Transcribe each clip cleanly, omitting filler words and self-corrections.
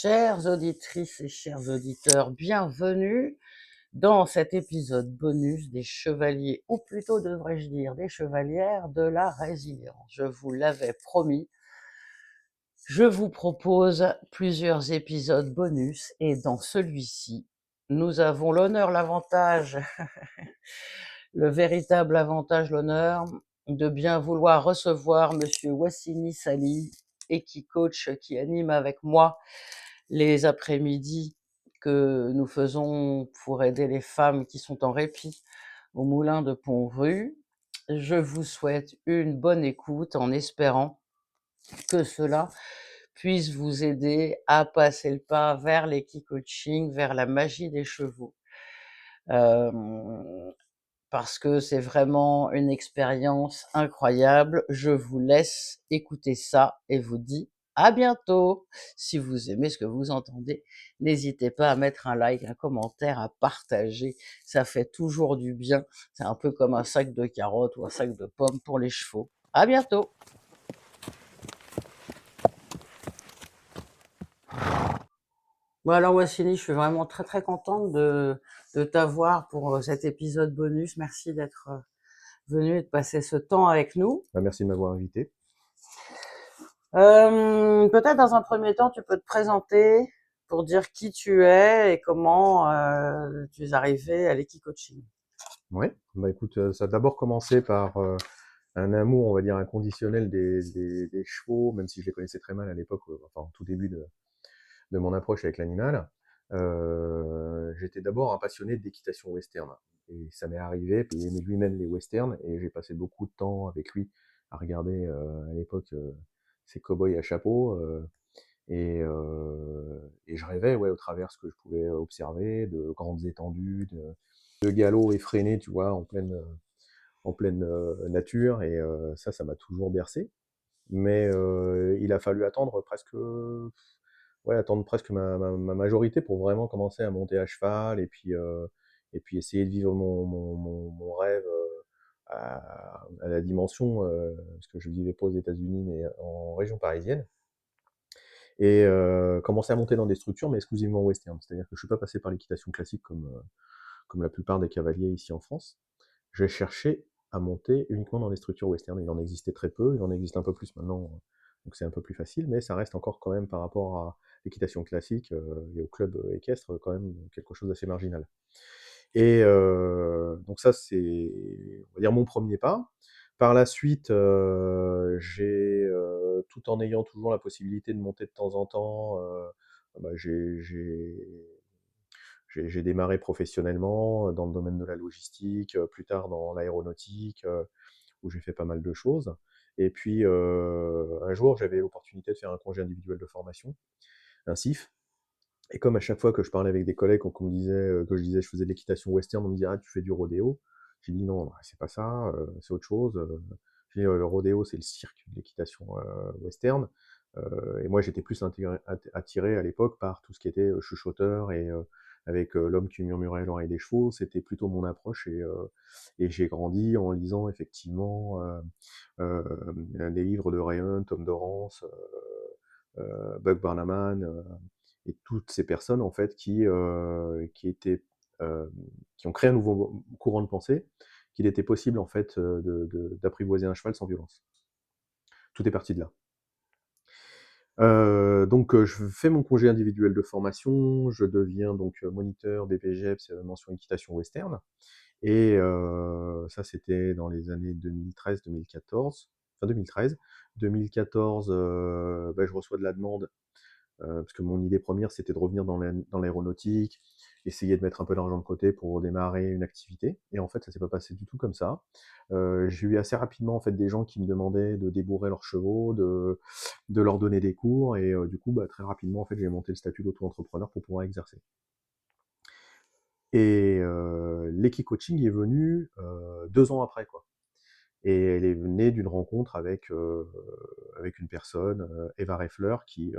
Chères auditrices et chers auditeurs, bienvenue dans cet épisode bonus des chevaliers, ou plutôt devrais-je dire des chevalières de la résilience. Je vous l'avais promis, je vous propose plusieurs épisodes bonus et dans celui-ci, nous avons l'honneur, l'avantage, le véritable avantage, l'honneur de bien vouloir recevoir Monsieur Wassini Sali et qui anime avec moi les après-midi que nous faisons pour aider les femmes qui sont en répit au moulin de Pont-Rue. Je vous souhaite une bonne écoute en espérant que cela puisse vous aider à passer le pas vers l'équicoaching, vers la magie des chevaux. Parce que c'est vraiment une expérience incroyable. Je vous laisse écouter ça et vous dis à bientôt. Si vous aimez ce que vous entendez, n'hésitez pas à mettre un like, un commentaire, à partager. Ça fait toujours du bien. C'est un peu comme un sac de carottes ou un sac de pommes pour les chevaux. À bientôt. Bon alors Wassini, je suis vraiment très très contente de t'avoir pour cet épisode bonus. Merci d'être venu et de passer ce temps avec nous. Merci de m'avoir invité. Peut-être dans un premier temps, tu peux te présenter pour dire qui tu es et comment tu es arrivé à l'équicoaching. Oui, bah écoute, ça a d'abord commencé par un amour, on va dire, inconditionnel des chevaux, même si je les connaissais très mal à l'époque, enfin, au tout début de mon approche avec l'animal. J'étais d'abord un passionné d'équitation western. Et ça m'est arrivé, puis il aimait lui-même les westerns, et j'ai passé beaucoup de temps avec lui à regarder à l'époque ces cow-boys à chapeau. Et je rêvais, ouais, au travers ce que je pouvais observer, de grandes étendues, de galops effrénés, tu vois, en pleine nature, et ça m'a toujours bercé. Mais il a fallu attendre presque ma majorité pour vraiment commencer à monter à cheval, et puis essayer de vivre mon rêve à la dimension, parce que je vivais pas aux États-Unis, mais en région parisienne. Et commencer à monter dans des structures, mais exclusivement western. C'est-à-dire que je suis pas passé par l'équitation classique comme la plupart des cavaliers ici en France. J'ai cherché à monter uniquement dans des structures western. Il en existait très peu, il en existe un peu plus maintenant, donc c'est un peu plus facile, mais ça reste encore quand même par rapport à l'équitation classique et au club équestre, quand même quelque chose d'assez marginal. Et donc ça, c'est, on va dire, mon premier pas. Par la suite, tout en ayant toujours la possibilité de monter de temps en temps, bah, j'ai démarré professionnellement dans le domaine de la logistique, plus tard dans l'aéronautique, où j'ai fait pas mal de choses. Et puis, un jour, j'avais l'opportunité de faire un congé individuel de formation, un CIF. Et comme à chaque fois que je parlais avec des collègues, qu'on me disait, que je disais je faisais de l'équitation western, on me disait ah tu fais du rodéo. J'ai dit non, c'est pas ça, c'est autre chose. J'ai dit le rodéo c'est le cirque de l'équitation western. Et moi j'étais plus attiré à l'époque par tout ce qui était chuchoteur et avec l'homme qui murmurait à l'oreille des chevaux. C'était plutôt mon approche, et j'ai grandi en lisant effectivement des livres de Ray Hunt, Tom Dorrance, Buck Barnaman, et toutes ces personnes en fait qui ont créé un nouveau courant de pensée, qu'il était possible en fait d'apprivoiser un cheval sans violence. Tout est parti de là. Donc je fais mon congé individuel de formation, je deviens donc moniteur BPGEPS, mention équitation western, et ça c'était dans les années 2013-2014, enfin 2013. 2014, bah, je reçois de la demande, parce que mon idée première, c'était de revenir dans l'aéronautique, essayer de mettre un peu d'argent de côté pour démarrer une activité. Et en fait, ça s'est pas passé du tout comme ça. J'ai eu assez rapidement en fait des gens qui me demandaient de débourrer leurs chevaux, de leur donner des cours, et du coup, bah, très rapidement, en fait, j'ai monté le statut d'auto-entrepreneur pour pouvoir exercer. Et l'équicoaching est venu 2 ans après, quoi. Et elle est née d'une rencontre avec une personne, Eva Reffler, qui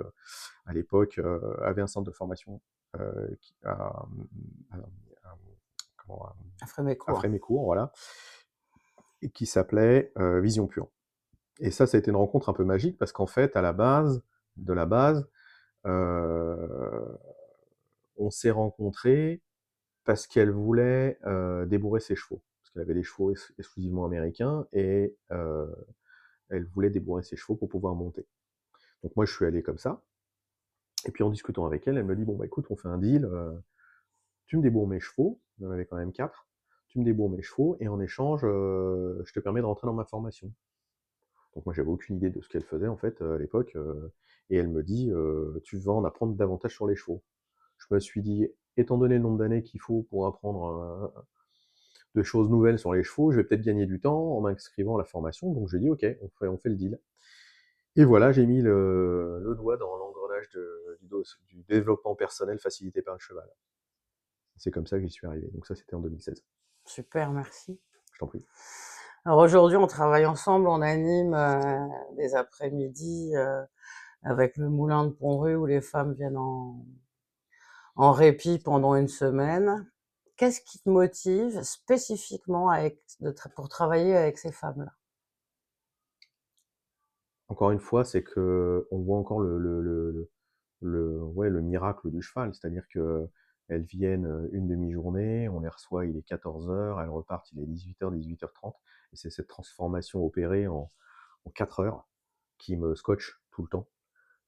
à l'époque avait un centre de formation À à Frémécourt. Frémécourt, voilà, et qui s'appelait Vision Pure. Et ça a été une rencontre un peu magique parce qu'en fait, à la base, Heu, on s'est rencontrés parce qu'elle voulait, débourrer ses chevaux. Parce qu'elle avait des chevaux exclusivement américains et elle voulait débourrer ses chevaux pour pouvoir monter. Donc moi, je suis allé comme ça et puis en discutant avec elle, elle me dit: «Bon, bah, écoute, on fait un deal, tu me débourres mes chevaux», il y en avait quand même 4. «Tu me débourres mes chevaux et en échange, je te permets de rentrer dans ma formation». Donc moi, j'avais aucune idée de ce qu'elle faisait en fait, à l'époque, et elle me dit: «Tu vas en apprendre davantage sur les chevaux». Je me suis dit: «Étant donné le nombre d'années qu'il faut pour apprendre, de choses nouvelles sur les chevaux, je vais peut-être gagner du temps en m'inscrivant à la formation». Donc j'ai dit: «OK, on fait le deal». Et voilà, j'ai mis le doigt dans l'engrenage du développement personnel facilité par le cheval. C'est comme ça que j'y suis arrivé. Donc ça, c'était en 2016. Super, merci. Je t'en prie. Alors aujourd'hui, on travaille ensemble, on anime, des après-midi, avec le moulin de Pont-Rue où les femmes viennent en répit pendant une semaine. Qu'est-ce qui te motive spécifiquement pour travailler avec ces femmes-là? Encore une fois, c'est qu'on voit encore le miracle du cheval. C'est-à-dire qu'elles viennent, une demi-journée, on les reçoit, il est 14 heures, elles repartent, il est 18 heures, 18 h 30. Et c'est cette transformation opérée en 4 heures qui me scotche tout le temps.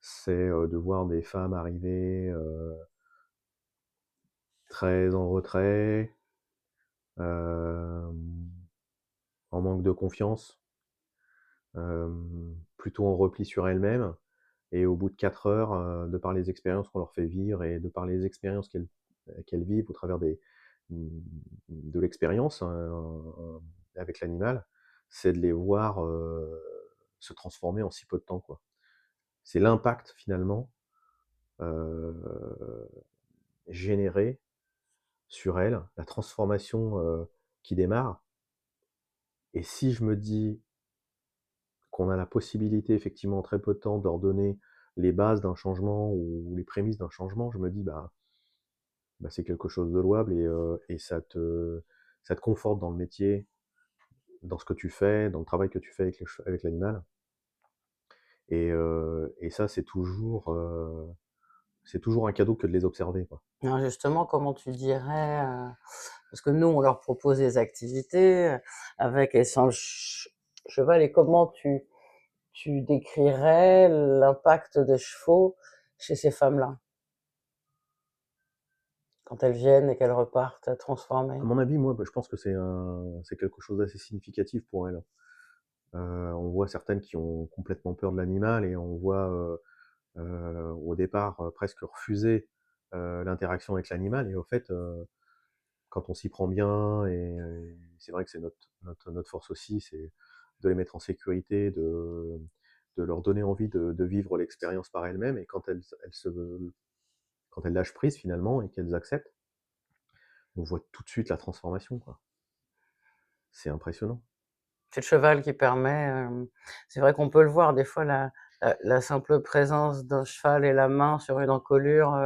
C'est, de voir des femmes arriver, très en retrait, en manque de confiance, plutôt en repli sur elles-mêmes. Et au bout de 4 heures, de par les expériences qu'on leur fait vivre et de par les expériences qu'elles vivent au travers mmh, de l'expérience, avec l'animal, c'est de les voir, se transformer en si peu de temps, quoi. C'est l'impact finalement, heu, généré sur elles, la transformation, qui démarre. Et si je me dis qu'on a la possibilité effectivement en très peu de temps de leur donner les bases d'un changement ou les prémices d'un changement, je me dis: «Bah, c'est quelque chose de louable et ça te conforte dans le métier, dans ce que tu fais, dans le travail que tu fais avec l'animal». Et ça, c'est toujours un cadeau que de les observer, quoi. Alors justement, comment tu dirais, parce que nous, on leur propose des activités, avec et sans le cheval, et comment tu décrirais l'impact des chevaux chez ces femmes-là? Quand elles viennent et qu'elles repartent À transformées? mon avis, moi, bah, je pense que c'est quelque chose d'assez significatif pour elles. On voit certaines qui ont complètement peur de l'animal et on voit, au départ, presque refuser, l'interaction avec l'animal. Et au fait, quand on s'y prend bien c'est vrai que c'est notre force aussi, c'est de les mettre en sécurité, de leur donner envie de vivre l'expérience par elles-mêmes. Et quand elles lâchent prise finalement et qu'elles acceptent, on voit tout de suite la transformation, quoi. C'est impressionnant. C'est le cheval qui permet, c'est vrai qu'on peut le voir des fois, la simple présence d'un cheval et la main sur une encolure,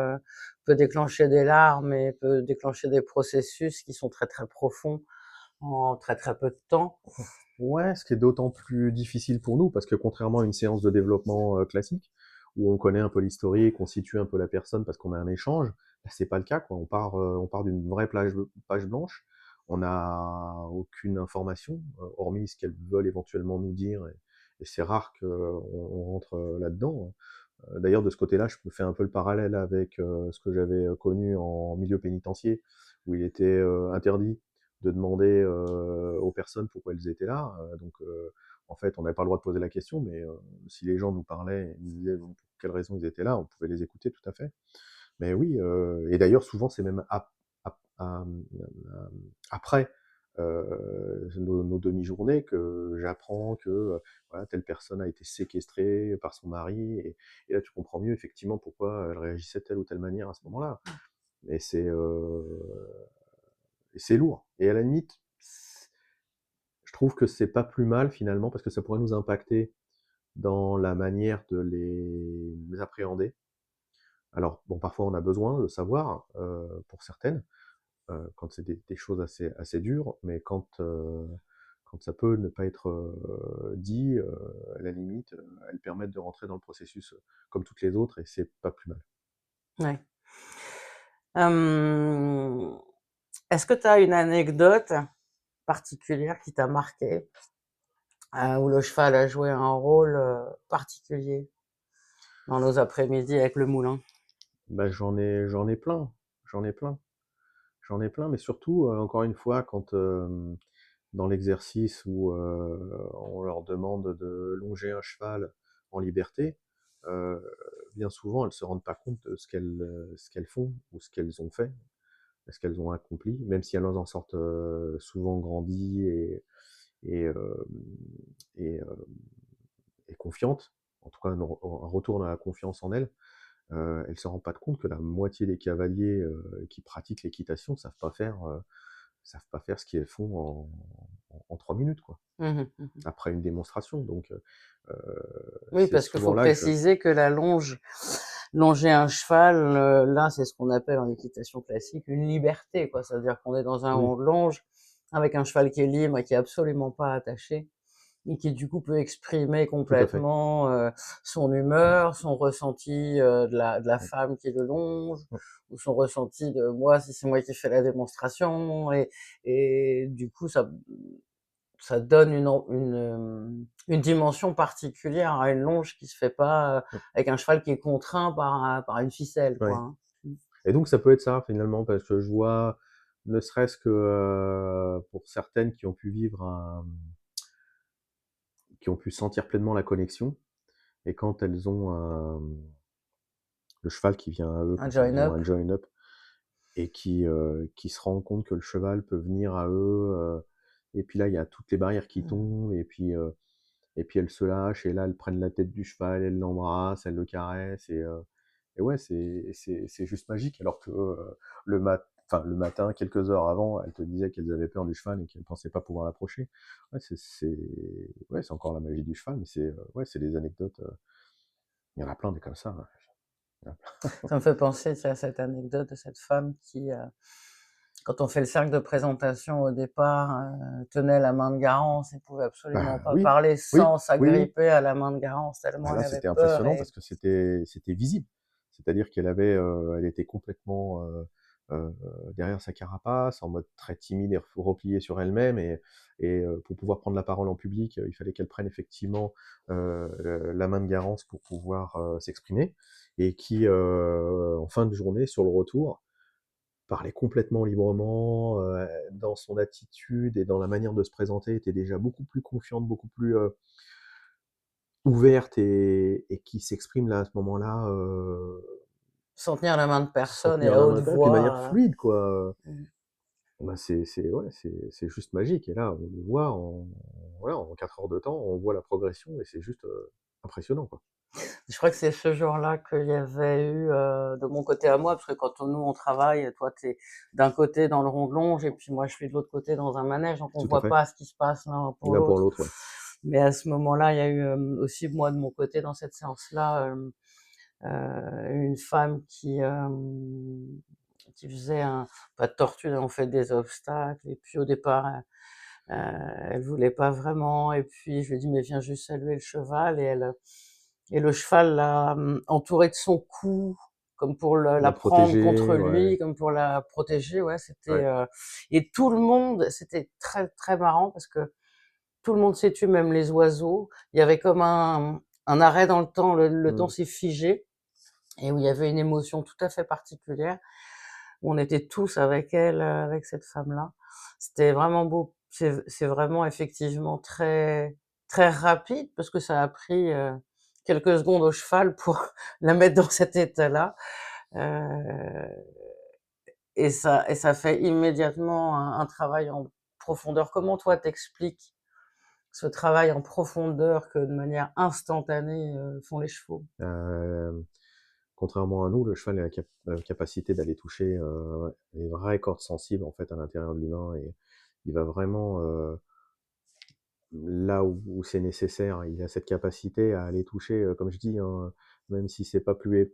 peut déclencher des larmes et peut déclencher des processus qui sont très, très profonds en très, très peu de temps. Ouais, ce qui est d'autant plus difficile pour nous, parce que contrairement à une séance de développement, classique, où on connaît un peu l'historique, on situe un peu la personne parce qu'on a un échange, là, c'est pas le cas, quoi. On part d'une vraie page blanche. On n'a aucune information, hormis ce qu'elles veulent éventuellement nous dire, et c'est rare qu'on rentre, là-dedans, hein. D'ailleurs, de ce côté-là, je me fais un peu le parallèle avec, ce que j'avais, connu en milieu pénitentiaire, où il était, interdit de demander, aux personnes pourquoi elles étaient là. En fait, on n'avait pas le droit de poser la question, mais si les gens nous parlaient et nous disaient pour quelles raisons ils étaient là, on pouvait les écouter tout à fait. Mais oui, et d'ailleurs souvent c'est même après, nos demi-journées que j'apprends que, voilà, telle personne a été séquestrée par son mari. Et là tu comprends mieux effectivement pourquoi elle réagissait de telle ou telle manière à ce moment-là. Mais c'est lourd. Et à la limite, je trouve que c'est pas plus mal finalement, parce que ça pourrait nous impacter dans la manière de les appréhender. Alors bon, parfois on a besoin de savoir, pour certaines, quand c'est des choses assez dures, mais quand ça peut ne pas être dit, à la limite, elles permettent de rentrer dans le processus comme toutes les autres et c'est pas plus mal. Ouais. Hem, est-ce que tu as une anecdote particulière qui t'a marquée, où le cheval a joué un rôle, particulier dans nos après-midi avec le moulin? Bah, j'en ai plein, j'en ai plein, j'en ai plein, mais surtout, encore une fois, quand, dans l'exercice où, on leur demande de longer un cheval en liberté, heu, bien souvent, elles se rendent pas compte de ce qu'elles font ou ce qu'elles ont fait, ce qu'elles ont accompli, même si elles en sortent, souvent grandies et hem et hem et confiantes. En tout cas, un retour dans la confiance en elles. Elles se rendent pas compte que la moitié des cavaliers, qui pratiquent l'équitation savent pas faire ce qu'elles font en 3 minutes, quoi, Mmh mh. Mmh. après une démonstration. Donc Oui, c'est parce qu'il souvent faut là que je préciser que la longer un cheval, là, c'est ce qu'on appelle en équitation classique une liberté, quoi. C'est-à-dire qu'on est dans un oui, on longe avec un cheval qui est libre et qui est absolument pas attaché et qui, du coup, peut exprimer tout à fait. complètement, son humeur, son ressenti, de la Mmh, femme qui le longe mmh, ou son ressenti de moi, si c'est moi qui fais la démonstration et du coup, ça donne une dimension particulière à une longe qui se fait pas, mmh, avec un cheval qui est contraint par une ficelle, quoi, ouais hein. Mmh. et donc ça peut être ça, finalement, parce que je vois, ne serait-ce que, pour certaines qui ont pu vivre qui ont pu sentir pleinement la connexion et quand elles ont le cheval qui vient à eux, Un quand elles ont join-up. un join-up et qui se rendent compte que le cheval peut venir à eux, et puis là, il y a toutes les barrières qui Mmh. tombent et puis elles se lâchent et là, elles prennent la tête du cheval, elles l'embrassent, elles le caressent et ouais, c'est juste magique alors que, le matin, quelques heures avant, elles te disaient qu'elles avaient peur du cheval et qu'elles pensaient pas pouvoir l'approcher. Ouais, ouais, c'est encore la magie du cheval, mais ouais, c'est des anecdotes, il y en a plein des comme ça, ouais. Ça me fait penser, tu sais, à cette anecdote de cette femme qui, quand on fait le cercle de présentation au départ, tenait la main de Garance et pouvait absolument Bah, pas oui, parler oui, sans oui, oui. s'agripper à la main de Garance Bah, tellement là, elle avait c'était peur impressionnant et parce que c'était visible. C'est-à-dire elle était complètement, derrière sa carapace, en mode très timide et repliée sur elle-même pour pouvoir prendre la parole en public, il fallait qu'elle prenne effectivement, la main de Garance pour pouvoir, s'exprimer et en fin de journée, sur le retour, parlait complètement librement, dans son attitude et dans la manière de se présenter, était déjà beaucoup plus confiante, beaucoup plus, ouverte et qui s'exprime là, à ce moment-là, sans tenir la main de sans personne et tenir à la haute main de personne, puis de manière voix, fluide quoi, mmh. bah, ouais, c'est juste magique et là, on le voit voilà, en 4 heures de temps, on voit la progression et c'est juste, impressionnant, quoi. Je crois que c'est ce jour-là qu'il y avait eu, de mon côté à moi, parce que quand nous on travaille, toi tu es d'un côté dans le rond de longe et puis moi je suis de l'autre côté dans un manège, donc on Tout à voit fait. pas ce qui se passe l'un pour L'un pour l'autre. l'autre, ouais. Mais à ce moment-là, il y a eu, aussi moi de mon côté dans cette séance-là, une femme qui faisait pas de tortue, on fait des obstacles et puis au départ, elle voulait pas vraiment et puis je lui ai dit: «Mais viens juste saluer le cheval» et le cheval l'a, entourée de son cou, comme pour la La prendre contre protéger, ouais, lui, comme pour la protéger, ouais, ouais. et tout le monde c'était très, très marrant parce que tout le monde s'est tu, même les oiseaux. Il y avait comme un arrêt dans le temps, le temps Mmh. s'est figé et où il y avait une émotion tout à fait particulière, où on était tous avec elle, avec cette femme-là. C'était vraiment beau. C'est vraiment effectivement très très rapide parce que ça a pris, quelques secondes au cheval pour la mettre dans cet état-là, heu et ça fait immédiatement un travail en profondeur. Comment toi t'expliques ce travail en profondeur que de manière instantanée, font les chevaux? Hem, Contrairement à nous, le cheval a la capacité d'aller toucher, ouais, les vraies cordes sensibles, en fait, à l'intérieur de l'humain et il va vraiment, là où c'est nécessaire, il a cette capacité à aller toucher, comme je dis, hein, même si c'est pas plus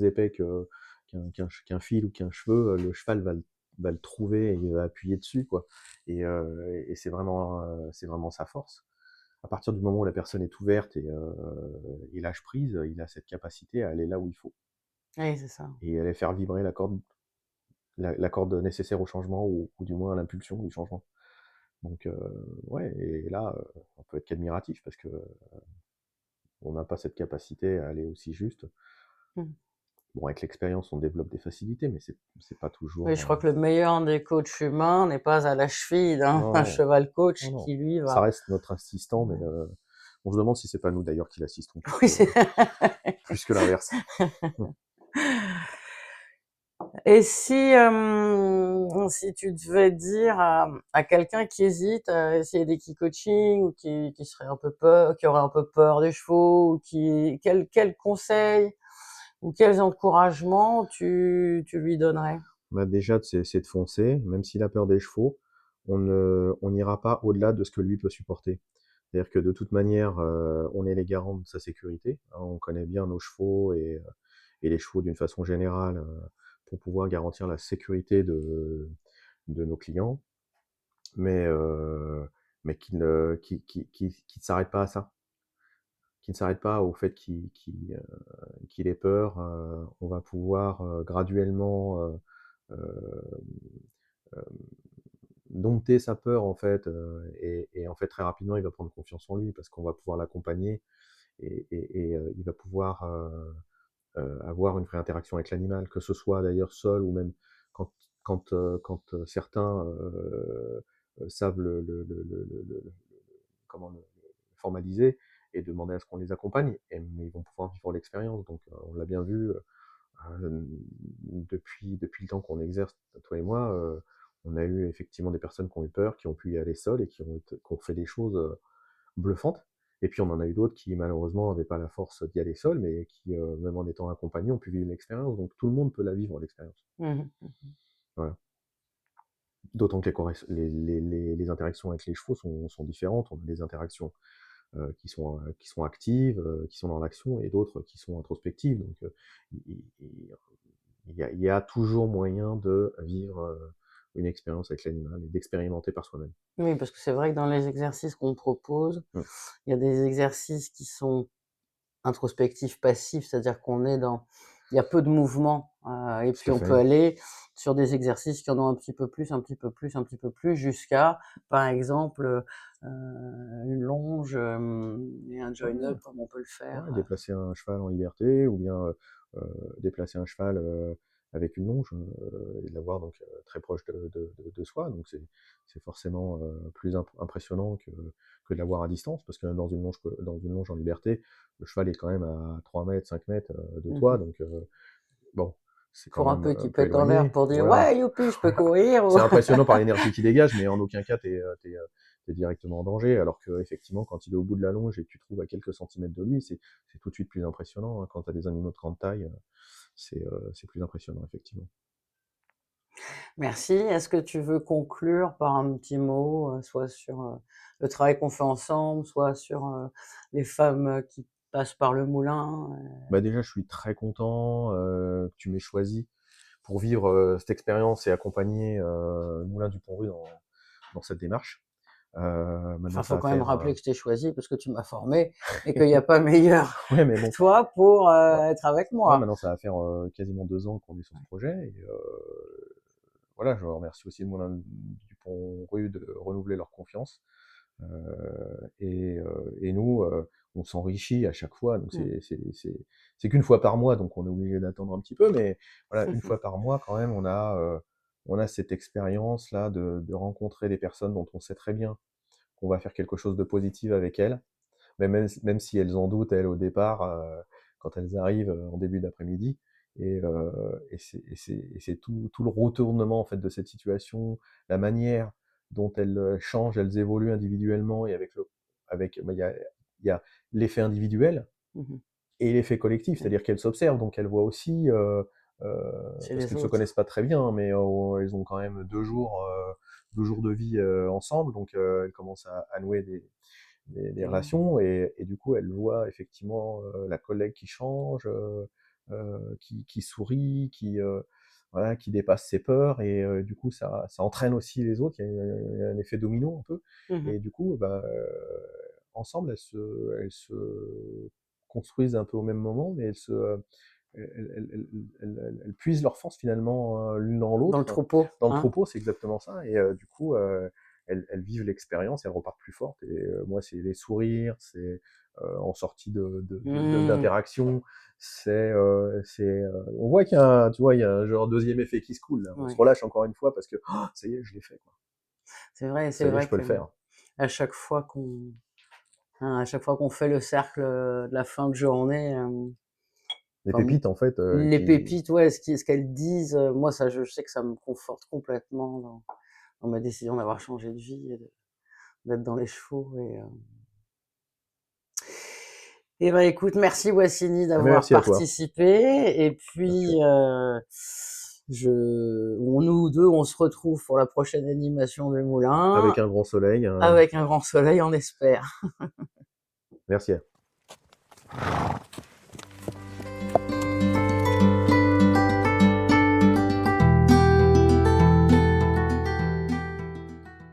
épais qu'un fil ou qu'un cheveu, le cheval va le trouver et il va appuyer dessus, quoi. Et c'est vraiment sa force. À partir du moment où la personne est ouverte et lâche prise, il a cette capacité à aller là où il faut Oui, c'est ça. et aller faire vibrer la corde nécessaire au changement ou du moins à l'impulsion du changement. Donc ouais, et là, on peut être qu'admiratif parce que on n'a pas cette capacité à aller aussi juste. Mmh. Bon, avec l'expérience, on développe des facilités, mais c'est pas Oui, je toujours, crois que le meilleur des coachs humains n'est pas à la cheville d'un non, un non, cheval non, coach non. qui lui Ça va reste notre assistant, mais on se demande si c'est pas nous d'ailleurs qui l'assistons oui, c'est plus que l'inverse. et si tu devais dire à quelqu'un qui hésite à essayer des coaching ou qui serait un peu peur qui aurait un peu peur des chevaux ou quels conseils ou quels encouragements tu lui donnerais? Bah, déjà, c'est de foncer, même s'il a peur des chevaux, on n'ira pas au-delà de ce que lui peut supporter. C'est-à-dire que de toute manière, on est les garants de sa sécurité, hein. On connaît bien nos chevaux et les chevaux d'une façon générale, pour pouvoir garantir la sécurité de nos clients, mais qu'il ne s'arrête pas à ça, qu'il ne s'arrête pas au fait qu'il ait peur. On va pouvoir, graduellement, heu, dompter sa peur en fait, et en fait très rapidement il va prendre confiance en lui parce qu'on va pouvoir l'accompagner et il va pouvoir, avoir une vraie interaction avec l'animal, que ce soit d'ailleurs seul ou même quand certains, savent le comment le formaliser et demander à ce qu'on les accompagne mais ils vont pouvoir vivre l'expérience donc on l'a bien vu, depuis le temps qu'on exerce, toi et moi, on a eu effectivement des personnes qui ont eu peur, qui ont pu y aller seules et qui ont fait des choses, bluffantes. Et puis on en a eu d'autres qui malheureusement n'avaient pas la force d'y aller seuls, mais qui, même en étant accompagnés, ont pu vivre l'expérience. Donc tout le monde peut la vivre, l'expérience. Mmh mh. Voilà. D'autant que les interactions avec les chevaux sont différentes. On a des interactions qui sont actives, qui sont dans l'action, et d'autres qui sont introspectives. Donc il il y a toujours moyen de vivre, une expérience avec l'animal et d'expérimenter par soi-même. Oui, parce que c'est vrai que dans les exercices qu'on propose, Mmh, il y a des exercices qui sont introspectif passif, c'est-à-dire qu'on est dans il y a peu de mouvement, et tout puis à on peut fait. aller sur des exercices qui en ont un petit peu plus, un petit peu plus, un petit peu plus, jusqu'à, par exemple, une longe, et un join up Ouais, comme on peut le faire, ouais, déplacer un cheval en liberté ou bien, déplacer un cheval, avec une longe, et de l'avoir donc, très proche de soi. Donc c'est forcément, plus impressionnant que de l'avoir à distance parce que dans une longe en liberté, le cheval est quand même à 3 m, 5 m, de toi. mmh Donc bon, c'est quand pour un même peu un qu'il peu pète en l'air éloigné. pour dire: Voilà. «Ouais, youpi, je peux courir» ou C'est impressionnant par l'énergie qu'il dégage, mais en aucun cas tu es directement en danger. Alors qu'effectivement, quand il est au bout de la longe et que tu te trouves à quelques centimètres de lui, c'est tout de suite plus impressionnant, hein. Quand tu as des animaux de grande taille, c'est plus impressionnant, effectivement. Merci. Est-ce que tu veux conclure par un petit mot, soit sur, le travail qu'on fait ensemble, soit sur, les femmes, qui passent par le moulin, Bah, déjà, je suis très content, que tu m'aies choisi pour vivre, cette expérience et accompagner, le Moulin du Pont-Rue dans cette démarche. Maintenant enfin, ça faut va quand même faire, rappeler que je t'ai choisi parce que tu m'as formé et qu'il y a pas meilleur ouais, mais que bon, toi pour, ouais, être avec ouais, moi. maintenant ça va faire, quasiment 2 ans qu'on est sur ce projet voilà, je remercie aussi le Moulin du Pont-Rue de renouveler leur confiance. Et nous, on s'enrichit à chaque fois, donc Mmh. c'est qu'une fois par mois, donc on est obligé d'attendre un petit peu, mais voilà, une fois par mois quand même, on a cette expérience-là de rencontrer des personnes dont on sait très bien qu'on va faire quelque chose de positif avec elles, mais même si elles en doutent, elles, au départ, quand elles arrivent, en début d'après-midi. Et c'est tout le retournement, en fait, de cette situation, la manière dont elles, changent, elles évoluent individuellement et bah, il y a l'effet individuel Mmh mh. et l'effet collectif. Mmh. C'est-à-dire qu'elles s'observent, donc elles voient aussi, Chez parce les qu'elles ne se autres. connaissent pas très bien, mais elles ont quand même 2 jours de vie, ensemble, donc elles commencent à nouer des Des liens. relations et du coup, elle voit effectivement, la collègue qui change, qui sourit, voilà, qui dépasse ses peurs et du coup ça entraîne aussi les autres. Il y a un effet domino un peu Mmh. et du coup, bah, ensemble elles se construisent un peu au même moment, mais elles puisent leur force finalement, l'une dans Dans le l'autre. troupeau, Dans le hein? troupeau, c'est exactement ça et du coup, elles vivent l'expérience, elles repartent plus fortes et moi, c'est les sourires, c'est, en sortie Mmh. d'interaction, on voit tu vois, il y a un genre deuxième effet qui se coule là. On se Ouais. relâche encore une fois parce que: «Oh, ça y est, je l'ai fait quoi. C'est Ça y est, je vrai peux le que faire». à chaque fois à chaque fois qu'on fait le cercle, de la fin de journée, Les enfin, pépites en fait, les qui pépites, ouais, ce qu'elles disent, moi ça je sais que ça me conforte complètement dans ma décision d'avoir changé de vie et d'être dans les chevaux et bah, écoute, merci Wassini ah mais d'avoir merci à toi. participé et Merci. puis, nous 2 on se retrouve pour la prochaine animation du moulin Avec un grand soleil, avec un grand soleil, on espère. merci.